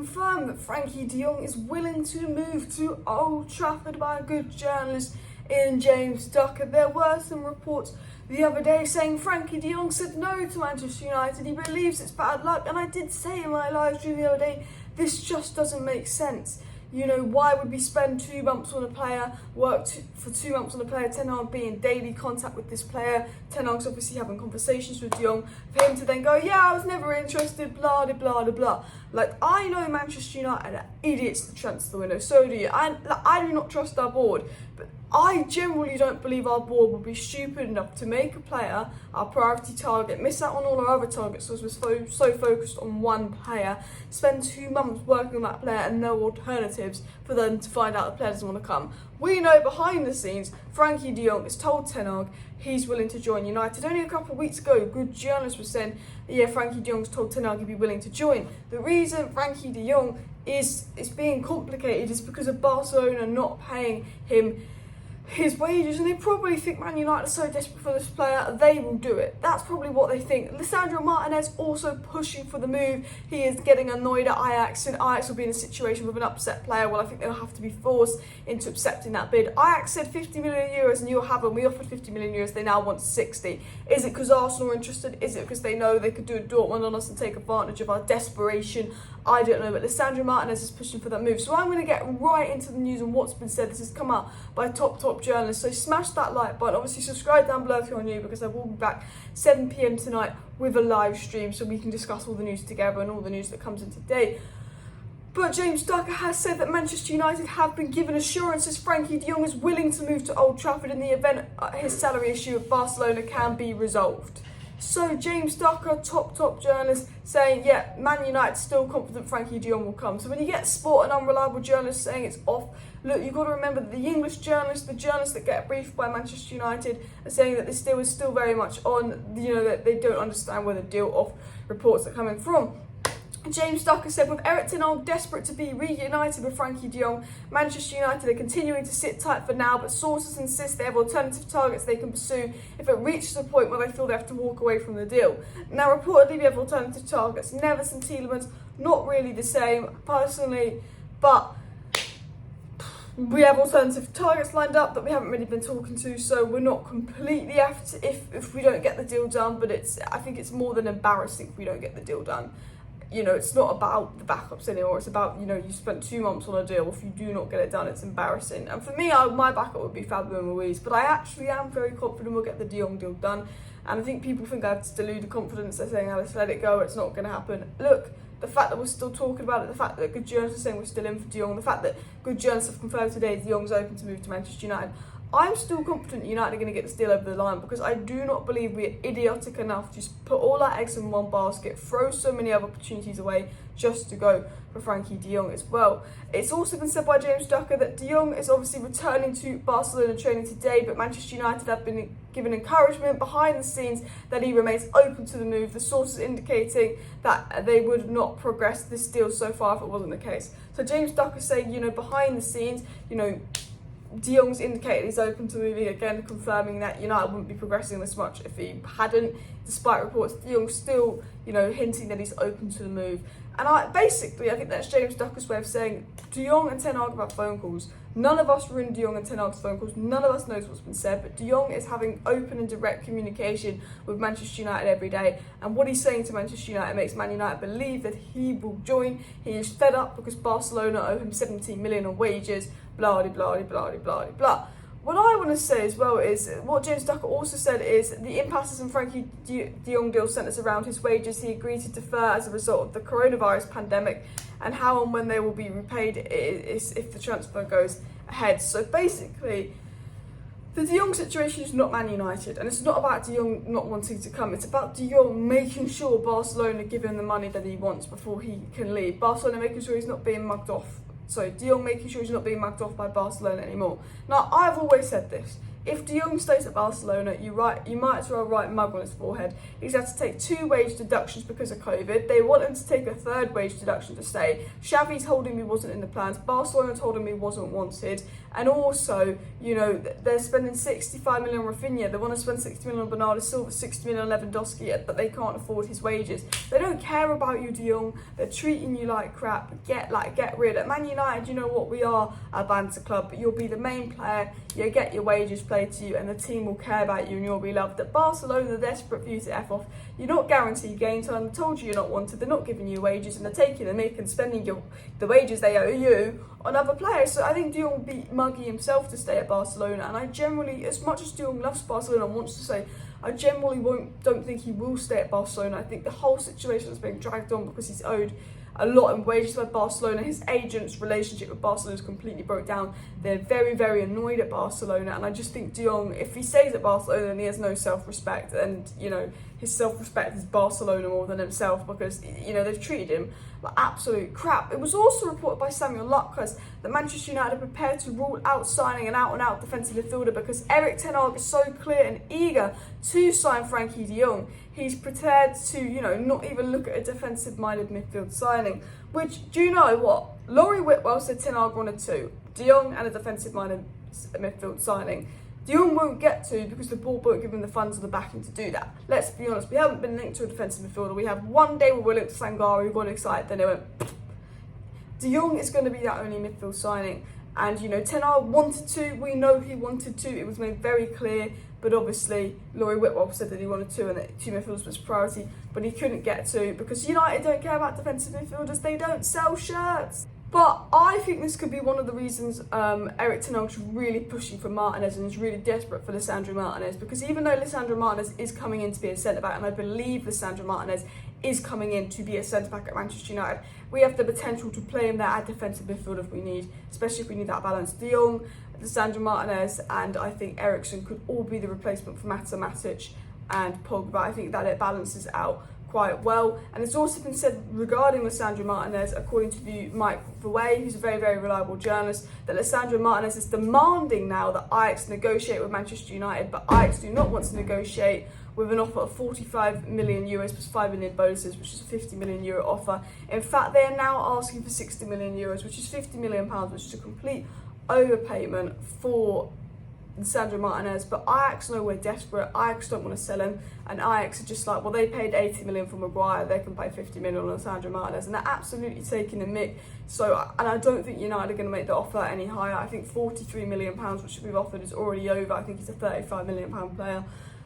confirmed that Frenkie De Jong is willing to move to Old Trafford by a good journalist in James Ducker. There were some reports the other day saying Frenkie De Jong said no to Manchester United. He believes it's bad luck, and I did say in my live stream the other day, this just doesn't make sense. You know, why would we spend 2 months on a player, for 2 months on a player, Ten Hag be in daily contact with this player, Ten Hag's obviously having conversations with De Jong, for him to then go, yeah, I was never interested, blah, blah, blah, blah. Like, I know Manchester United are idiots to transfer the window, so do you. I do not trust our board, but I generally don't believe our board would be stupid enough to make a player our priority target, miss out on all our other targets because we're so focused on one player, spend 2 months working on that player and no alternatives for them to find out the player doesn't want to come. We know behind the scenes, Frenkie De Jong has told Ten Hag he's willing to join United. Only a couple of weeks ago, good journalists were saying, yeah, Frenkie De Jong's told Ten Hag he'd be willing to join. The reason Frenkie De Jong is being complicated is because of Barcelona not paying him his wages, and they probably think Man United are so desperate for this player, they will do it. That's probably what they think. Lisandro Martinez also pushing for the move. He is getting annoyed at Ajax, and Ajax will be in a situation with an upset player. Well, I think they'll have to be forced into accepting that bid. Ajax said 50 million euros and you'll have them. We offered 50 million euros, they now want 60. Is it because Arsenal are interested? Is it because they know they could do a Dortmund on us and take advantage of our desperation? I don't know, but Lisandro Martinez is pushing for that move. So I'm going to get right into the news and what's been said. This has come out by top journalists. So smash that like button. Obviously subscribe down below if you're new, because I will be back 7 PM tonight with a live stream so we can discuss all the news together and all the news that comes in today. But James Ducker has said that Manchester United have been given assurances Frenkie De Jong is willing to move to Old Trafford in the event his salary issue with Barcelona can be resolved. So James Ducker, top journalist, saying, yeah, Man United still confident Frenkie De Jong will come. So when you get sport and unreliable journalists saying it's off, look, you've got to remember that the English journalists, the journalists that get briefed by Manchester United, are saying that this deal is still very much on, you know, that they don't understand where the deal off reports are coming from. James Ducker said, with Erik Ten Hag desperate to be reunited with Frenkie De Jong, Manchester United are continuing to sit tight for now, but sources insist they have alternative targets they can pursue if it reaches a point where they feel they have to walk away from the deal. Now, reportedly, we have alternative targets. Neves and Tielemans, not really the same, personally, but we have alternative targets lined up that we haven't really been talking to, so we're not completely after if we don't get the deal done, but I think it's more than embarrassing if we don't get the deal done. You know, it's not about the backups anymore. It's about, you know, you spent 2 months on a deal. If you do not get it done, it's embarrassing. And for me, my backup would be Fabio Ruiz. But I actually am very confident we'll get the De Jong deal done. And I think people think I have to delude the confidence. They're saying, Alice, let it go. It's not going to happen. Look, the fact that we're still talking about it, the fact that good journalists are saying we're still in for De Jong, the fact that good journalists have confirmed today De Jong's open to move to Manchester United, I'm still confident United are going to get this deal over the line, because I do not believe we're idiotic enough to just put all our eggs in one basket, throw so many other opportunities away just to go for Frenkie De Jong as well. It's also been said by James Ducker that De Jong is obviously returning to Barcelona training today, but Manchester United have been given encouragement behind the scenes that he remains open to the move. The sources indicating that they would not progress this deal so far if it wasn't the case. So James Ducker saying, you know, behind the scenes, you know, De Jong's indicated he's open to moving, again confirming that United wouldn't be progressing this much if he hadn't, despite reports De Jong's still, you know, hinting that he's open to the move. And I think that's James Ducker's way of saying De Jong and Ten Hag have had phone calls. None of us were in De Jong and Ten Hag's phone calls. None of us knows what's been said, but De Jong is having open and direct communication with Manchester United every day. And what he's saying to Manchester United makes Man United believe that he will join. He is fed up because Barcelona owe him 17 million on wages, blah, blah, blah, blah, blah, blah. What I want to say as well is, what James Ducker also said is, the impasses in Frenkie De Jong deal centres around his wages he agreed to defer as a result of the coronavirus pandemic, and how and when they will be repaid is if the transfer goes ahead. So basically, the De Jong situation is not Man United, and it's not about De Jong not wanting to come. It's about De Jong making sure Barcelona give him the money that he wants before he can leave. Barcelona making sure he's not being mugged off. So De Jong making sure he's not being mugged off by Barcelona anymore. Now, I've always said this. If De Jong stays at Barcelona, you might as well write mug on his forehead. He's had to take 2 wage deductions because of COVID. They want him to take a 3rd wage deduction to stay. Xavi told him he wasn't in the plans. Barcelona told him he wasn't wanted. And also, you know, they're spending 65 million on Rafinha. They want to spend 60 million on Bernardo Silva, 60 million on Lewandowski, but they can't afford his wages. They don't care about you, De Jong. They're treating you like crap. Get rid. At Man United, you know what, we are a banter club, but you'll be the main player. You get your wages played to you, and the team will care about you, and you'll be loved. At Barcelona, they're desperate for you to F off. You're not guaranteed game time. They told you you're not wanted. They're not giving you wages, and they're taking the mick and spending the wages they owe you on other players. So I think De Jong will be muggy himself to stay at Barcelona, and I generally, as much as De Jong loves Barcelona and wants to say, I generally don't think he will stay at Barcelona. I think the whole situation is being dragged on because he's owed a lot in wages by Barcelona. His agent's relationship with Barcelona is completely broke down. They're very, very annoyed at Barcelona, and I just think De Jong, if he stays at Barcelona, then he has no self-respect, and, you know, his self-respect is Barcelona more than himself, because, you know, they've treated him like absolute crap. It was also reported by Samuel Lucas that Manchester United are prepared to rule out signing an out-and-out defensive midfielder because Erik Ten Hag is so clear and eager to sign Frenkie De Jong. He's prepared to, you know, not even look at a defensive-minded midfield signing, which, do you know what? Laurie Whitwell said Ten Hag wanted 2, De Jong and a defensive-minded midfield signing. De Jong won't get to because the board won't give him the funds or the backing to do that. Let's be honest, we haven't been linked to a defensive midfielder. We have one day where we're linked to Sangare, who got excited, then it went. De Jong is going to be that only midfield signing. And, you know, Ten Hag wanted to, we know he wanted to, it was made very clear, but obviously Laurie Whitwell said that he wanted to and that 2 midfielders was priority, but he couldn't get to because United don't care about defensive midfielders, they don't sell shirts. But I think this could be one of the reasons Erik Ten Hag's really pushing for Martinez and is really desperate for Lisandro Martinez, because even though Lisandro Martinez is coming in to be a centre-back, and I believe Lisandro Martinez is coming in to be a centre-back at Manchester United, we have the potential to play him there at defensive midfield if we need, especially if we need that balance. De Jong, Lisandro Martinez, and I think Eriksen could all be the replacement for Matic and Pogba. I think that it balances out quite well. And it's also been said regarding Lisandro Martinez, according to Mike Verwey, who's a very, very reliable journalist, that Lisandro Martinez is demanding now that Ajax negotiate with Manchester United, but Ajax do not want to negotiate with an offer of 45 million euros plus 5 million bonuses, which is a 50 million euro offer. In fact, they are now asking for 60 million euros, which is 50 million pounds, which is a complete overpayment for Lisandro Martinez. But Ajax know we're desperate. Ajax don't want to sell him, and Ajax are just like, well, they paid 80 million for Maguire, they can pay 50 million on Lisandro Martinez, and they're absolutely taking the mick. So, and I don't think United are going to make the offer any higher. I think 43 million pounds, which we've offered, is already over. I think he's a 35 million pound player.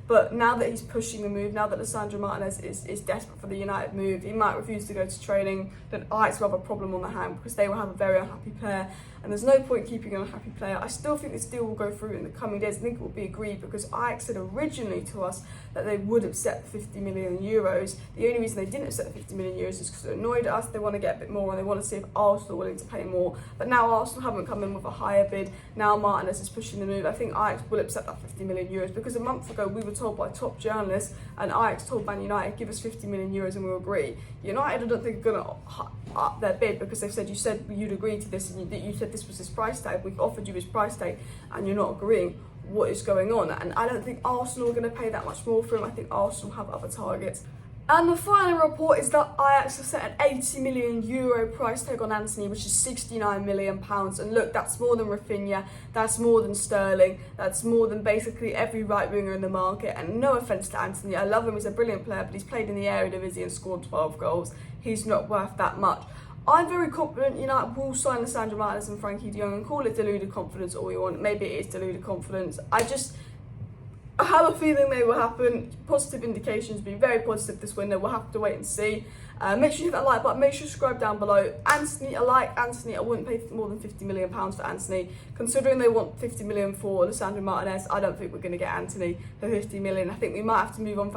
But now that he's pushing the move, now that Lisandro Martinez is desperate for the United move, he might refuse to go to training, then Ajax will have a problem on the hand because they will have a very unhappy player. And there's no point keeping an unhappy player. I still think this deal will go through in the coming days. I think it will be agreed because Ajax said originally to us that they would accept 50 million euros. The only reason they didn't accept the 50 million euros is because it annoyed us. They want to get a bit more and they want to see if Arsenal are willing to pay more. But now Arsenal haven't come in with a higher bid. Now Martinez is pushing the move. I think Ajax will accept that 50 million euros because a month ago we were told by top journalists, and Ajax told Man United, give us 50 million euros and we'll agree. United, I don't think, are going to up their bid because they've said, you said you'd agree to this and you said this was his price tag, we've offered you his price tag and you're not agreeing. What is going on? And I don't think Arsenal are going to pay that much more for him. I think Arsenal have other targets. And the final report is that Ajax have set an 80 million euro price tag on Antony, which is 69 million pounds. And look, that's more than Rafinha, that's more than Sterling, that's more than basically every right winger in the market. And no offence to Antony, I love him, he's a brilliant player, but he's played in the Eredivisie and scored 12 goals. He's not worth that much. I'm very confident United will sign Lisandro Martinez and Frenkie De Jong, and call it deluded confidence all you want. Maybe it is deluded confidence. I have a feeling they will happen. Positive indications being very positive this window. We'll have to wait and see. Make sure you hit that like button. Make sure you subscribe down below. Antony, I like Antony. I wouldn't pay more than 50 million pounds for Antony. Considering they want 50 million for Lisandro Martinez, I don't think we're going to get Antony for 50 million. I think we might have to move on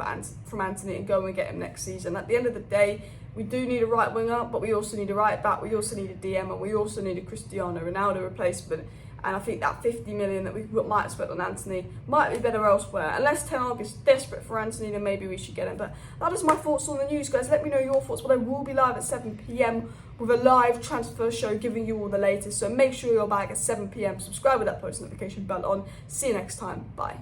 from Antony and go and get him next season. At the end of the day, we do need a right winger, but we also need a right back. We also need a DM, and we also need a Cristiano Ronaldo replacement. And I think that 50 million that we might have spent on Anthony might be better elsewhere. Unless Ten Hag is desperate for Anthony, then maybe we should get him. But that is my thoughts on the news, guys. Let me know your thoughts. But I will be live at 7 PM with a live transfer show giving you all the latest. So make sure you're back at 7 PM. Subscribe with that post notification bell on. See you next time. Bye.